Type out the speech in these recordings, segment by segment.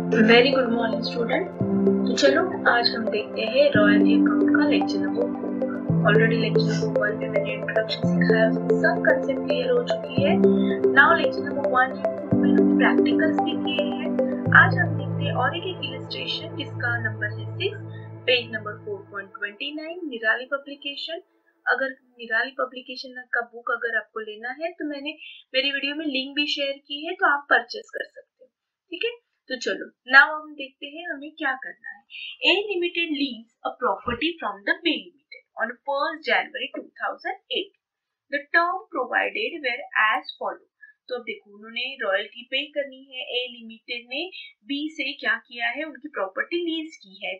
Very good morning student. तो चलो आज हम देखते हैं रॉयल्टी अकाउंट का lecture number. Already lecture number 1 में मैंने इंट्रोडक्शन सिखाया, सब कंसेप्ट क्लियर हो चुकी है। नाउ लेक्चर नंबर 1 एंड 2 में हमने प्रैक्टिकल्स भी किए हैं। आज हम देखते हैं और एक इलस्ट्रेशन जिसका नंबर है 6, पेज नंबर 4.29, निराली पब्लिकेशन। अगर निराली पब्लिकेशन का बुक अगर आपको लेना है तो मैंने मेरी वीडियो में लिंक भी शेयर की है, तो आप परचेस कर सकते हो। ठीक है, तो चलो नाउ हम देखते हैं हमें क्या करना है। A limited leaves a property from the B limited on 1 January 2008। The term provided were as follow. तो अब देखो उन्होंने रॉयल्टी पे करनी है। ए लिमिटेड ने बी से क्या किया है, उनकी प्रॉपर्टी लीज की है,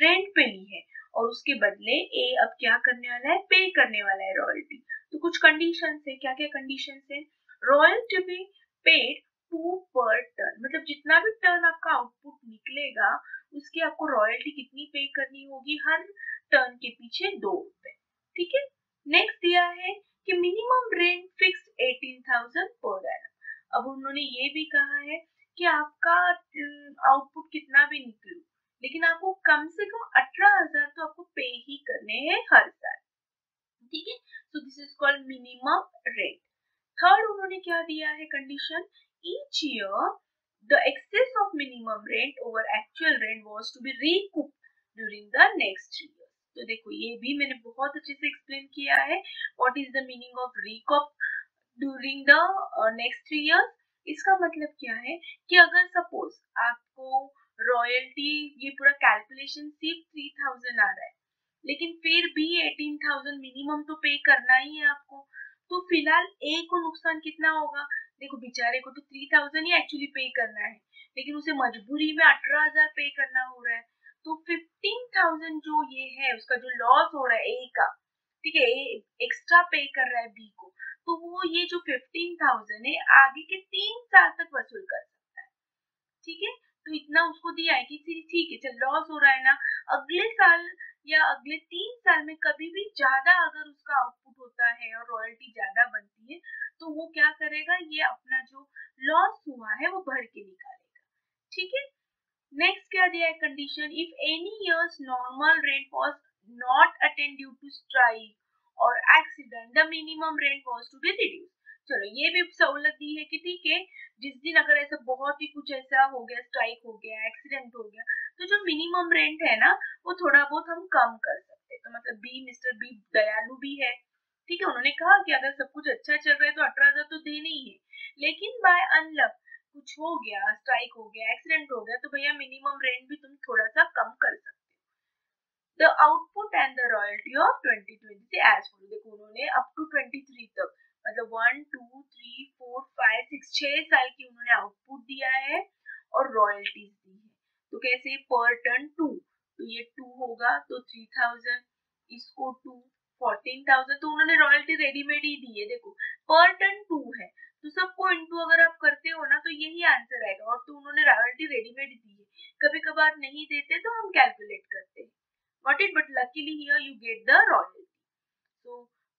रेंट पे ली है, और उसके बदले ए अब क्या करने वाला है, पे करने वाला है रॉयल्टी। तो कुछ कंडीशन है, क्या क्या कंडीशन है। रॉयल्टी बी पेड 2 पर टर्न, मतलब जितना भी टर्न आपका आउटपुट निकलेगा उसकी आपको रॉयल्टी कितनी पे करनी होगी, हर टर्न के पीछे 2 रुपए। ठीक है, नेक्स्ट दिया है कि minimum rent fixed 18,000 per annum. अब उन्होंने ये भी कहा है कि आपका आउटपुट कितना भी निकले लेकिन आपको कम से कम 18,000 तो आपको पे ही करने हैं हर साल। ठीक है, so this is called minimum rent. Third उन्होंने क्या दिया है condition, each year the excess of minimum rent over actual rent was to be recouped during the next 3 years। तो देखो ये भी मैंने बहुत अच्छे से एक्सप्लेन किया है, what is the meaning of recoup during the next 3 years। इसका मतलब क्या है कि अगर सपोज आपको रॉयल्टी, ये पूरा कैलकुलेशन सिर्फ 3,000 आ रहा है लेकिन फिर भी 18,000 मिनिमम तो पे करना ही है आपको, तो फिलहाल ए को नुकसान कितना होगा। देखो बेचारे को तो 3,000 ही एक्चुअली पे करना है लेकिन उसे मजबूरी में 18,000 पे करना हो रहा है, तो 15,000 जो ये है उसका जो लॉस हो रहा है ए का, ठीक है, ए एक्स्ट्रा पे कर रहा है बी को, तो वो ये जो 15,000 है आगे के 3 साल तक वसूल कर सकता है। ठीक है, तो इतना उसको दिया है कि ठीक है चल लॉस हो रहा है ना, अगले साल या अगले 3 साल में कभी भी ज्यादा अगर उसका आउटपुट होता है और रॉयल्टी ज्यादा बनती है तो वो क्या करेगा, ये अपना जो लॉस हुआ है वो भर के निकालेगा। ठीक है, नेक्स्ट क्या दिया है condition, if any years normal rent was not attend due to strike और accident the minimum rent was to be reduce. चलो ये भी सहूलत दी है कि ठीक है जिस दिन अगर ऐसा बहुत ही कुछ ऐसा हो गया, स्ट्राइक हो गया, एक्सीडेंट हो गया, तो जो मिनिमम रेंट है ना वो थोड़ा बहुत हम कम कर सकते हैं। तो मतलब बी, मिस्टर बी दयालु भी है। ठीक है, उन्होंने कहा कि अगर सब कुछ अच्छा चल रहा है तो 18,000 तो देने ही है, लेकिन बाय अनलक कुछ हो गया, स्ट्राइक हो गया, एक्सीडेंट हो गया, तो भैया मिनिमम रेंट भी तुम थोड़ा सा कम कर सकते हो। The output and the royalty of 2020 से एज फॉलो। देखो उन्होंने अप टू 23 तक, मतलब 1 2 3 4 5 6 6 साल की उन्होंने आउटपुट दिया है और रॉयल्टीज दी है। तो कैसे, पर टन 2, तो ये 2 होगा तो 3,000, इसको 2 14,000, तो उन्होंने रॉयल्टी रेडीमेड ही दी है। देखो पर टन 2 है तो सबको इनटू अगर आप करते हो ना तो यही आंसर आएगा, और तो उन्होंने रॉयल्टी रेडीमेड दी है, कभी कभार नहीं देते तो हम कैलकुलेट करते हैं। Got it? But luckily here you get the royalty. So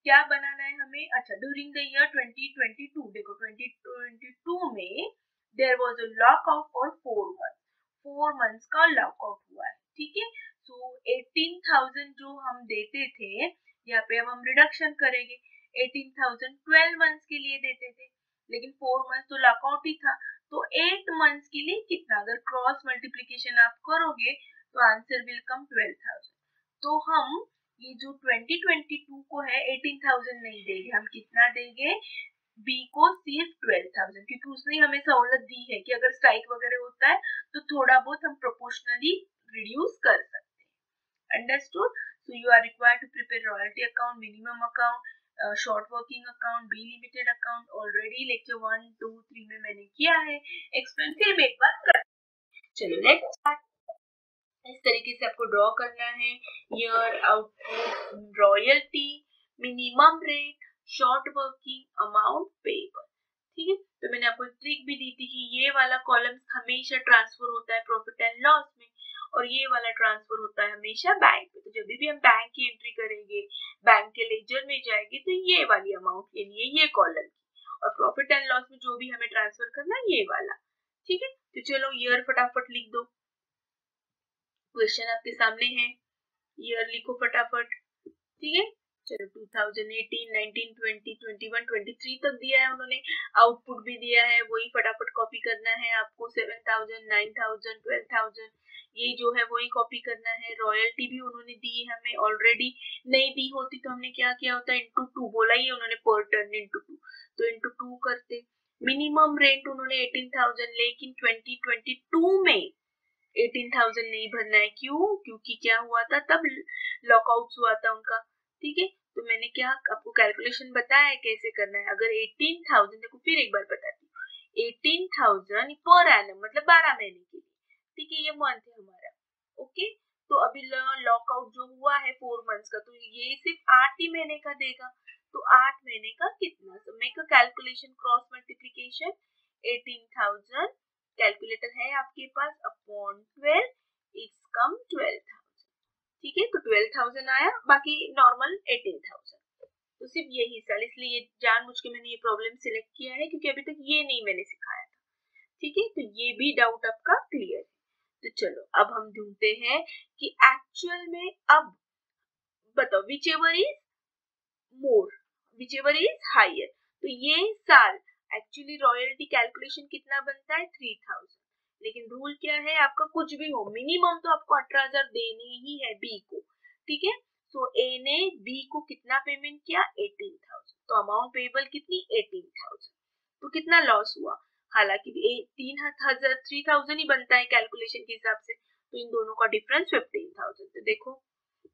क्या बनाना है हमें, अच्छा ड्यूरिंग द ईयर 2022, देखो 2022 में there was a lockout for 4 months, 4 months का लॉकआउट हुआ है। ठीक है, सो 18,000 जो हम देते थे यहाँ पे अब हम रिडक्शन करेंगे, 18,000 12 मंथ्स के लिए देते थे लेकिन 4 मंथ्स तो लॉकआउट ही था, तो 8 मंथ्स के लिए कितना, अगर क्रॉस मल्टीप्लीकेशन आप करोगे तो आंसर विल कम 12,000। तो हम ये जो 2022 को है 18,000 नहीं देंगे, हम कितना देंगे, बी को सिर्फ 12,000, क्योंकि उसने हमें सहूलत दी है कि अगर स्ट्राइक वगैरह होता है तो थोड़ा बहुत हम प्रोपोर्शनली रिड्यूस कर सकते हैं। Understood? So you are required to prepare royalty account, minimum account, short working account, B limited account. Already lecture 1 2 3 में मैंने किया है एक्सप्लेन, फिर एक बार कर। चलो लेट्स स्टार्ट। इस तरीके से आपको ड्रॉ करना है, year, output, royalty, minimum rate, short working, amount payable. ठीक है, तो मैंने आपको ट्रिक भी दी थी कि ये वाला कॉलम हमेशा ट्रांसफर होता है प्रॉफिट एंड लॉस में और ये वाला ट्रांसफर होता है हमेशा बैंक में। तो जब भी हम बैंक की एंट्री करेंगे, बैंक के लेजर में जाएंगे तो ये वाली अमाउंट के लिए ये कॉलम की, और प्रॉफिट एंड लॉस में जो भी हमें ट्रांसफर करना है ये वाला। ठीक है, तो चलो ईयर फटाफट लिख दो, क्वेश्चन आपके सामने है, ईयर लिखो फटाफट। ठीक है, चलो 2018, 19, 20, 21, 23 तक दिया है उन्होंने, आउटपुट भी दिया है, वही फटाफट कॉपी करना है आपको। 7000, 9000, 12000 ये जो है वही कॉपी करना है। रॉयल्टी भी उन्होंने दी है हमें ऑलरेडी, नहीं दी होती तो हमने क्या किया होता, इंटू 2 बोला ही उन्होंने, पर टर्न इंटू 2, तो इंटू 2 करते। मिनिमम रेंट उन्होंने 18000, लेकिन 2022 में 18000 नहीं भरना है। क्यों? क्योंकि क्या हुआ था तब, लॉकआउट हुआ था उनका। ठीक है, तो मैंने क्या आपको कैलकुलेशन बताया है कैसे करना है। अगर 18000, देखो फिर एक बार बताती हूँ, 18000 पर एनम मतलब 12 महीने के लिए। ठीक है, ये मंथ है हमारा। ओके, तो अभी लॉकआउट जो हुआ है 4 मंथ्स का, तो ये सिर्फ 8 ही महीने का देगा। तो 8 महीने का कितना, तो make a calculation, cross multiplication, 18000 calculator है आपके पास, अपॉन 12 इट्स कम 12000। ठीक है, तो 12000 आया, बाकी नॉर्मल 18000। तो सिर्फ यही साल, इसलिए ये जानबूझ के मैंने ये प्रॉब्लम सिलेक्ट किया है क्योंकि अभी तक ये नहीं मैंने सिखाया था। ठीक है, तो ये भी डाउट आपका क्लियर है। तो चलो अब हम ढूंढते हैं कि एक्चुअल में अब बताओ, whichever is more, whichever is higher. तो ये साल एक्चुअली रॉयल्टी कैलकुलेशन कितना बनता है, 3000। लेकिन रूल क्या है आपका, कुछ भी हो मिनिमम तो आपको 18000 देने ही है बी को। ठीक है, तो ए ने बी को कितना पेमेंट किया, 18000, तो अमाउंट पेबल कितनी, 18000। तो कितना लॉस हुआ, हालांकि 3000 ही बनता है कैलकुलेशन के हिसाब से, तो इन दोनों का डिफरेंस 15000। तो देखो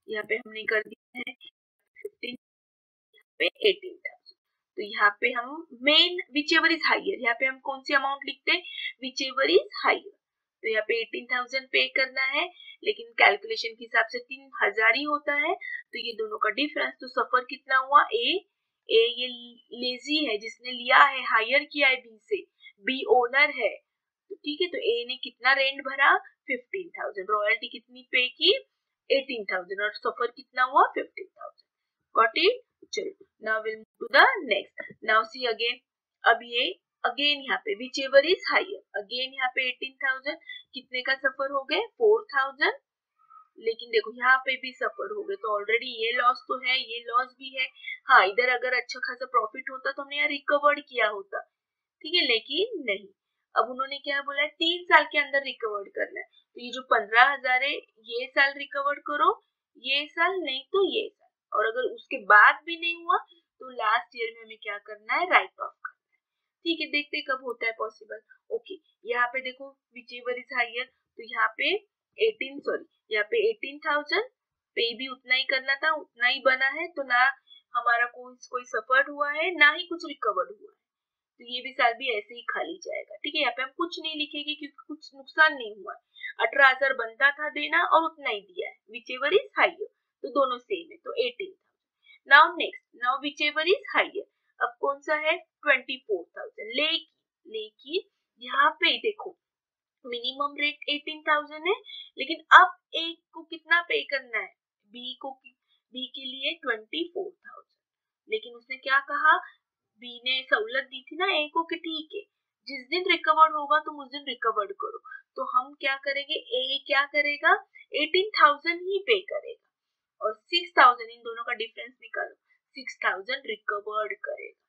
यहाँ पे हमने कर दिया है 15 पे 18000। तो यहाँ पे हम main which ever is higher, यहाँ पे हम कौन सी अमाउंट लिखते हैं, विच एवर इज हाइयर। तो यहाँ पे 18000 पे करना है, लेकिन कैलकुलेशन के हिसाब से 3000 ही होता है, तो ये दोनों का डिफरेंस। तो सफर कितना हुआ, ए ये लेजी है जिसने लिया है, हायर किया है बी से, बी ओनर है। तो ठीक है, तो ए ने कितना रेंट भरा, 15000, रॉयल्टी कितनी पे की, 18000, और सफर कितना हुआ, 15000। Got it. चलो now we'll move to the next. Now see again, अब ये अगेन यहाँ पे whichever is higher, अगेन यहाँ पे 18000, कितने का सफर हो गए, 4000। लेकिन देखो यहाँ पे भी सफर हो गए, तो ऑलरेडी ये लॉस तो है, ये लॉस भी है। हाँ, इधर अगर अच्छा खासा प्रॉफिट होता तो हमने यहाँ रिकवर्ड किया होता। ठीक है, लेकिन नहीं। अब उन्होंने क्या बोला है, 3 साल के अंदर रिकवर्ड करना है। तो ये जो 15000 है, ये साल रिकवर्ड करो, ये साल नहीं तो ये साल, और अगर उसके बाद भी नहीं हुआ तो लास्ट ईयर में हमें क्या करना है, राइट ऑफ करना है। ठीक है, देखते कब होता है पॉसिबल। ओके, यहाँ पे देखो विच एवर इज हायर, तो यहाँ पे 18000 पे भी उतना ही करना था, उतना ही बना है, तो ना हमारा कोई सफर हुआ है, ना ही कुछ रिकवर्ड हुआ है, तो ये भी साल भी ऐसे ही खाली जाएगा। ठीक है, यहाँ पे हम कुछ नहीं लिखेंगे क्योंकि कुछ नुकसान नहीं हुआ। 18000 बनता था देना और उतना ही दिया है, विच एवर इज हाइयर, तो दोनों सेम है, तो 18000। Now next, now which ever is higher, अब कौन सा है, 24000। लेकिन यहाँ पे देखो मिनिमम रेट 18000 है, लेकिन अब एक को कितना पे करना है, बी के लिए 24000। लेकिन उसने क्या कहा, बी ने सहूलत दी थी ना ए को कि ठीक है जिस दिन रिकवर्ड होगा तुम उस दिन रिकवर्ड करो। तो हम क्या करेंगे, ए क्या करेगा, 18000 ही पे करेगा, और 6000 इन दोनों का डिफरेंस निकालो, 6000 रिकवर्ड करेगा।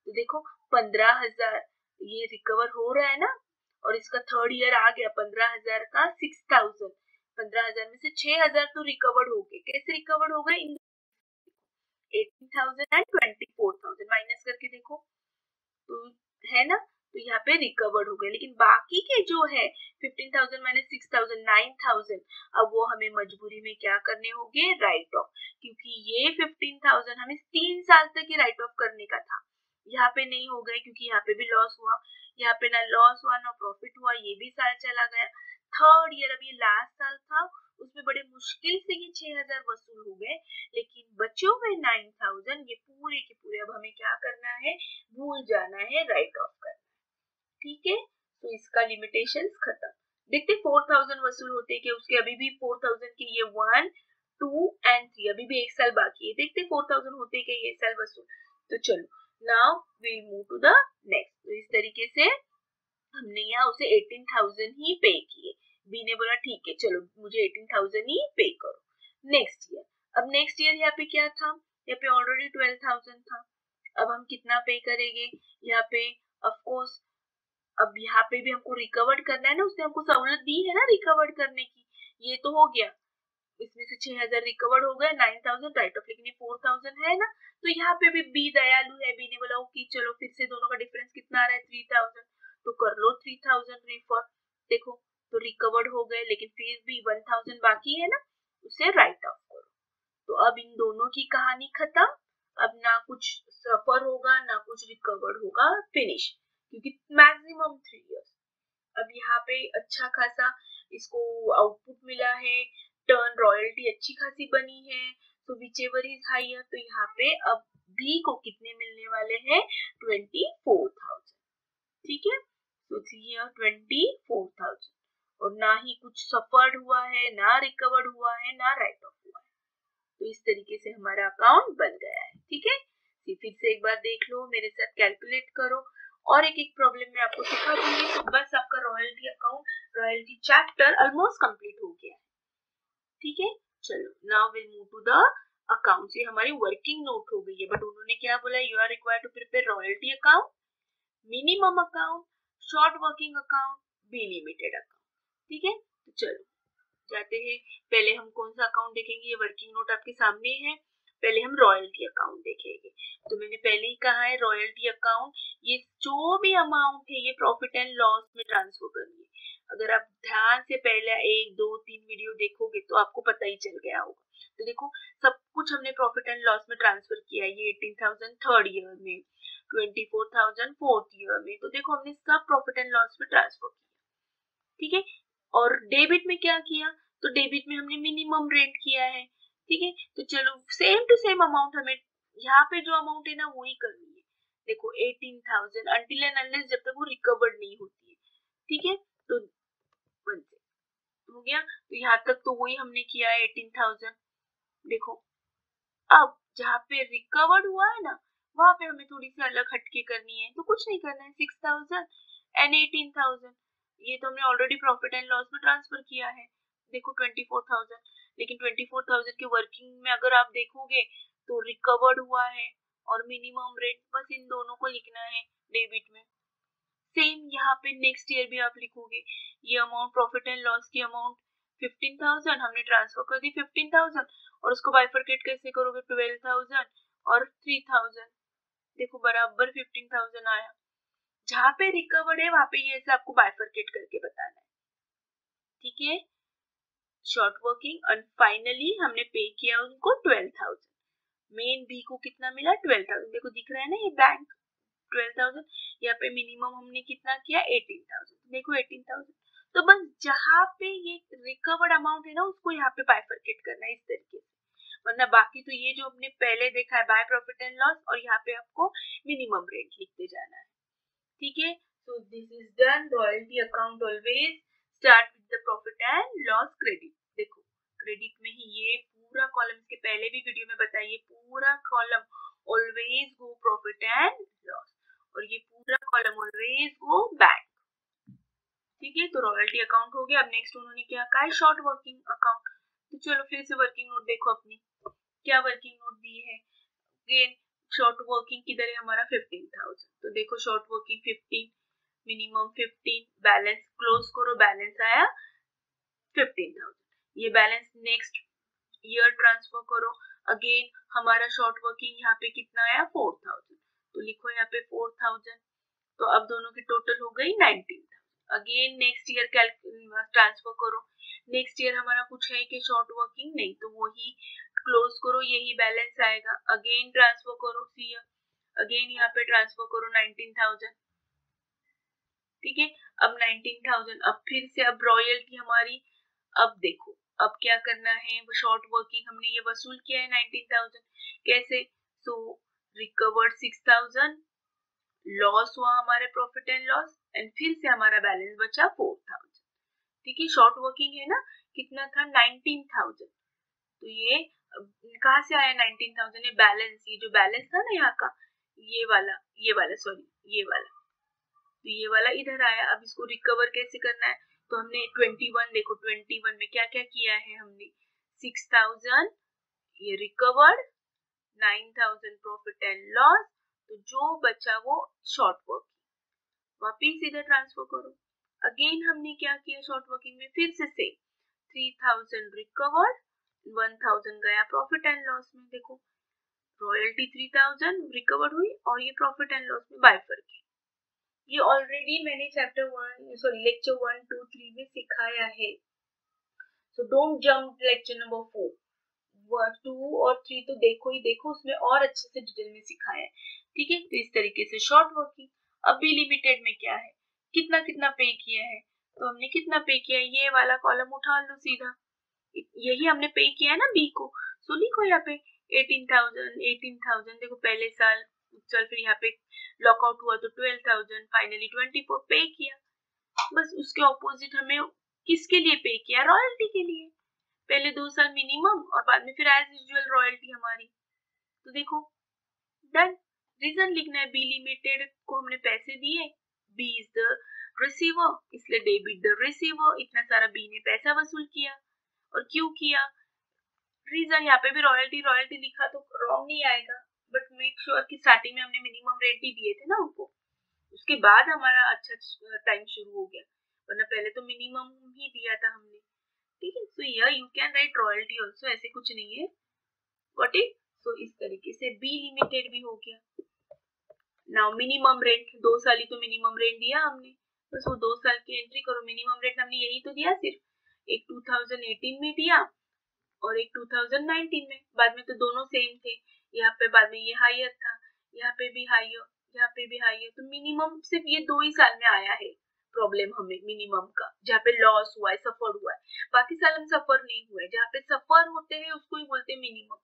तो देखो 15000 ये रिकवर हो रहा है ना, और इसका थर्ड ईयर आ गया, 15000 का 6000, 15000 में से 6000 तो रिकवर्ड हो गए। कैसे रिकवर्ड हो गए, 18000 एंड 24000 माइनस करके देखो, तो है ना, तो यहाँ पे रिकवर्ड हो गए। लेकिन बाकी के जो है 15000 माइनस 6000, 9000, अब वो हमें मजबूरी में क्या करने होंगे, राइट ऑफ, क्योंकि ये 15000 हमें 3 साल तक ही राइट ऑफ करने का था, यहाँ पे नहीं हो गए क्योंकि यहाँ पे भी लॉस हुआ, यहाँ पे ना लॉस हुआ ना प्रॉफिट हुआ, ये भी साल चला गया। थर्ड ईयर, अब ये लास्ट साल था, उसमें बड़े मुश्किल से ये 6000 वसूल हो गए, लेकिन बच्चों में 9000, ये पूरे के पूरे अब हमें क्या करना है, भूल जाना है, राइट ऑफ करना है। ठीक है, तो इसका लिमिटेशन खत्म। देखते 4000 वसूल होते कि उसके, अभी भी 4000 के ये 1, 2 एंड 3, अभी भी एक साल बाकी है, देखते 4000 होते कि ये साल वसूल। तो चलो now we move to the next. तो इस तरीके से हमने यहाँ उसे 18,000 ही पे किए। बी ने बोला ठीक है चलो मुझे 18,000 ही पे करो। नेक्स्ट ईयर, अब नेक्स्ट ईयर यहाँ पे क्या था, यहाँ पे ऑलरेडी 12,000 था। अब हम कितना पे करेंगे यहाँ पे, ऑफ कोर्स अब यहाँ पे भी हमको रिकवर करना है ना, उसने हमको सहूलत दी है ना रिकवर करने की। ये तो हो गया, इसमें से 6,000 रिकवर हो गया, 9,000 राइट ऑफ, लेकिन ये 4,000 है ना, तो यहाँ पे भी बी दयालु है। बी ने बोला ओके चलो फिर से दोनों का डिफरेंस कितना आ रहा है 3,000, तो कर लो 3,000 रिफर। देखो तो रिकवर्ड हो गए, लेकिन फिर भी 1,000 बाकी है ना, उसे राइट ऑफ करो। तो अब इन दोनों की कहानी खत्म। अब ना कुछ सफर होगा ना कुछ रिकवर्ड होगा, फिनिश, क्योंकि मैक्सिमम 3 इयर्स। अब यहाँ पे अच्छा खासा इसको आउटपुट मिला है, टर्न रॉयल्टी अच्छी खासी बनी है, तो विचेवर इज हायर, तो यहाँ पे अब बी को कितने मिलने वाले हैं 24,000। ठीक है, तो 24,000, और ना ही कुछ सफर्ड हुआ है, ना रिकवर्ड हुआ है, ना राइट ऑफ हुआ है। तो इस तरीके से हमारा अकाउंट बन गया है। ठीक है, फिर से एक बार देख लो, मेरे साथ कैलकुलेट करो, और एक एक प्रॉब्लम में आपको सिखा दूंगी। तो बस आपका royalty account, royalty chapter almost complete हो गया है। ठीक है, चलो now will move to the account. ये हमारी वर्किंग नोट हो गई है, बट उन्होंने क्या बोला, you are required to prepare royalty account, minimum account, short working account, B limited account. ठीक है, तो चलो जाते हैं। पहले हम कौन सा अकाउंट देखेंगे, ये वर्किंग नोट आपके सामने है। पहले हम रॉयल्टी अकाउंट देखेंगे। तो मैंने पहले ही कहा है रॉयल्टी अकाउंट, ये जो भी अमाउंट है ये प्रॉफिट एंड लॉस में ट्रांसफर करनी है। अगर आप ध्यान से पहले 1, 2, 3 वीडियो देखोगे तो आपको पता ही चल गया होगा। तो देखो सब कुछ हमने प्रॉफिट एंड लॉस में ट्रांसफर किया। ये 18,000 थर्ड ईयर में, 24,000 फोर्थ ईयर में, तो देखो हमने सब प्रॉफिट एंड लॉस में ट्रांसफर किया। ठीक है, और डेबिट में क्या किया, तो डेबिट में हमने मिनिमम रेट किया है। ठीक है, तो चलो सेम टू सेम अमाउंट हमें यहाँ पे जो अमाउंट है ना वही करनी है। देखो 18,000 अनटिल एंड अनलेस जब तक वो रिकवर्ड नहीं होती है। ठीक है, तो हो गया, तो यहाँ तक तो वही हमने किया है 18,000। देखो अब जहाँ पे रिकवर्ड हुआ है ना वहां पे हमें थोड़ी सी अलग हटके करनी है, तो कुछ नहीं करना है। 6,000 एंड 18,000, ये तो हमने ऑलरेडी प्रॉफिट एंड लॉस में ट्रांसफर किया है। देखो 24,000, लेकिन 24,000 के वर्किंग में अगर आप देखोगे तो रिकवर्ड हुआ है और मिनिमम रेट, बस इन दोनों को लिखना है डेबिट में। सेम यहाँ पे नेक्स्ट ईयर भी आप लिखोगे, ये अमाउंट प्रॉफिट एंड लॉस की अमाउंट 15,000 हमने ट्रांसफर कर दी 15,000, और उसको बाइफरकेट कैसे करोगे 12,000 और 3,000। देखो बराबर 15,000 आया। जहाँ पे रिकवर्ड है वहां पे ये ऐसे आपको बाइफरकेट करके बताना है। ठीक है, शॉर्ट वर्किंग, और फाइनली हमने पे किया उनको 12,000। मेन बी को कितना मिला 12,000, देखो दिख रहा है ना ये बैंक 12,000। यहाँ पे मिनिमम हमने कितना किया 18,000, देखो 18,000। तो बस जहाँ पे ये रिकवर्ड अमाउंट है ना उसको यहाँ पे बाइफरकेट करना है इस तरीके से, वरना बाकी तो ये जो हमने पहले देखा है बाय प्रॉफिट एंड लॉस, और यहाँ पे आपको मिनिमम रेट लिखते जाना है। ठीक है, so this is done. Royalty account always start with the profit and loss credit. देखो क्रेडिट में ही ये पूरा कॉलम, इसके पहले भी वीडियो में बताइए, पूरा column always go profit and loss, और ये पूरा कॉलम ऑलवेज गो बैंक। ठीक है, तो रॉयल्टी अकाउंट हो गया। अब नेक्स्ट उन्होंने क्या कहा है, शॉर्ट वर्किंग अकाउंट। तो चलो फिर से वर्किंग नोट देखो अपनी, क्या वर्किंग नोट दी है। अगेन शॉर्ट वर्किंग किधर है हमारा 15,000, तो देखो short working 15, minimum 15, balance close करो, बैलेंस आया 15,000। ये बैलेंस नेक्स्ट ईयर ट्रांसफर करो। अगेन हमारा शॉर्ट वर्किंग यहाँ पे कितना आया 4,000, तो लिखो यहाँ पे 4,000। तो अब दोनों की टोटल हो गई 19,000। अगेन नेक्स्ट ईयर ट्रांसफर करो। नेक्स्ट ईयर हमारा कुछ है कि शॉर्ट वर्किंग नहीं, तो वही क्लोज करो, यही बैलेंस आएगा। अगेन ट्रांसफर करो सी, अगेन यहाँ पे ट्रांसफर करो 19,000। ठीक है, अब 19,000, अब फिर से अब रॉयल्टी हमारी, अब देखो अब क्या करना है, शॉर्ट वर्किंग हमने ये वसूल किया है 19,000, कैसे, सो रिकवर्ड 6,000, लॉस हुआ हमारे प्रॉफिट एंड लॉस, एंड फिर से हमारा बैलेंस बचा 4,000। ठीक है, शॉर्ट वर्किंग है ना, कितना था 19,000, तो ये कहाँ से आया 19,000, ये बैलेंस, ये जो बैलेंस था ना यहाँ का, ये वाला सॉरी ये वाला, तो ये वाला इधर आया। अब इसको रिकवर कैसे करना है, तो हमने 21, देखो 21 में क्या क्या किया है हमने, 6000 ये रिकवर्ड, 9000 प्रॉफिट एंड लॉस, तो जो बचा वो शॉर्ट वर्किंग, वापिस इधर ट्रांसफर करो। अगेन हमने क्या किया शॉर्ट वर्किंग में, फिर से 3000 रिकवर्ड, 1000 गया प्रॉफिट एंड लॉस में। देखो रॉयल्टी 3000 रिकवर्ड हुई और ये प्रॉफिट एंड लॉस में बाइफर की। ये ऑलरेडी मैंने लेक्चर 1, 2, 3 में सिखाया है। So don't jump lecture number 4, 2 और 3 तो देखो ही देखो, उसमें और अच्छे से डिटेल में सिखाया है। ठीक है, तो इस तरीके से शॉर्ट वर्किंग। अब बी लिमिटेड में क्या है, कितना कितना पे किया है, तो हमने कितना पे किया है, ये वाला कॉलम उठा लो सीधा, यही हमने पे किया है ना बी को, सो लिखो यहाँ पे 18,000 देखो पहले साल, चल फिर यहाँ पे लॉकआउट हुआ तो 12,000, फाइनली 24 पे किया। बस उसके ऑपोजिट हमें किसके लिए पे किया, रॉयल्टी के लिए। पहले 2 साल मिनिमम और बाद में फिर एज यूजुअल रॉयल्टी हमारी। तो देखो डन, रीजन लिखना है, बी लिमिटेड को हमने पैसे दिए, बी इज द रिसीवर, इसलिए डेबिट द रिसीवर, इतना सारा बी ने पैसा वसूल किया। और क्यों किया, रीजन यहाँ पे भी रॉयल्टी रॉयल्टी लिखा तो रॉन्ग नहीं आएगा, बट मेक श्योर कि स्टार्टिंग में हमने मिनिमम रेट ही दिए थे ना उनको, उसके बाद हमारा अच्छा टाइम शुरू हो गया, वरना पहले तो मिनिमम ही दिया था हमने। ठीक है, so here you can write royalty also, ऐसे कुछ नहीं है, गॉट इट। सो इस तरीके से बी लिमिटेड भी हो गया। नाउ मिनिमम रेट, 2 साल ही तो मिनिमम रेट दिया हमने, बस वो 2 साल की एंट्री करो। मिनिमम रेट हमने यही तो दिया, सिर्फ एक 2018 में दिया और एक 2019 में, बाद में तो दोनों सेम थे। यहाँ पे बाद में ये हायर था, यहाँ पे भी हायर, यहाँ पे भी हायर, तो मिनिमम सिर्फ ये 2 ही साल में आया है प्रॉब्लम हमें मिनिमम का, जहाँ पे लॉस हुआ है, सफर हुआ है। बाकी साल हम सफर नहीं हुए, जहाँ पे सफर होते हैं उसको ही बोलते हैं मिनिमम।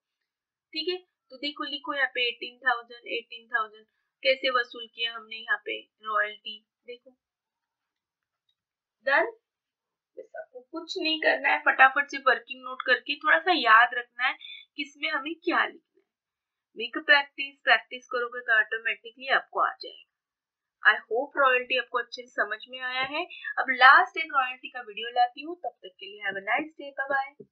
ठीक है, तो देखो लिखो यहाँ पे 18,000 कैसे वसूल किया हमने यहाँ पे रॉयल्टी, देखो डन। बस आपको कुछ नहीं करना है, फटाफट से वर्किंग नोट करके थोड़ा सा याद रखना है किसमें हमें क्या लिखना है। मेक प्रैक्टिस, प्रैक्टिस करोगे तो ऑटोमेटिकली आपको आ जाएगा। आई होप रॉयल्टी आपको अच्छे से समझ में आया है। अब लास्ट एक रॉयल्टी का वीडियो लाती हूँ, तब तक के लिए have a nice day, bye bye.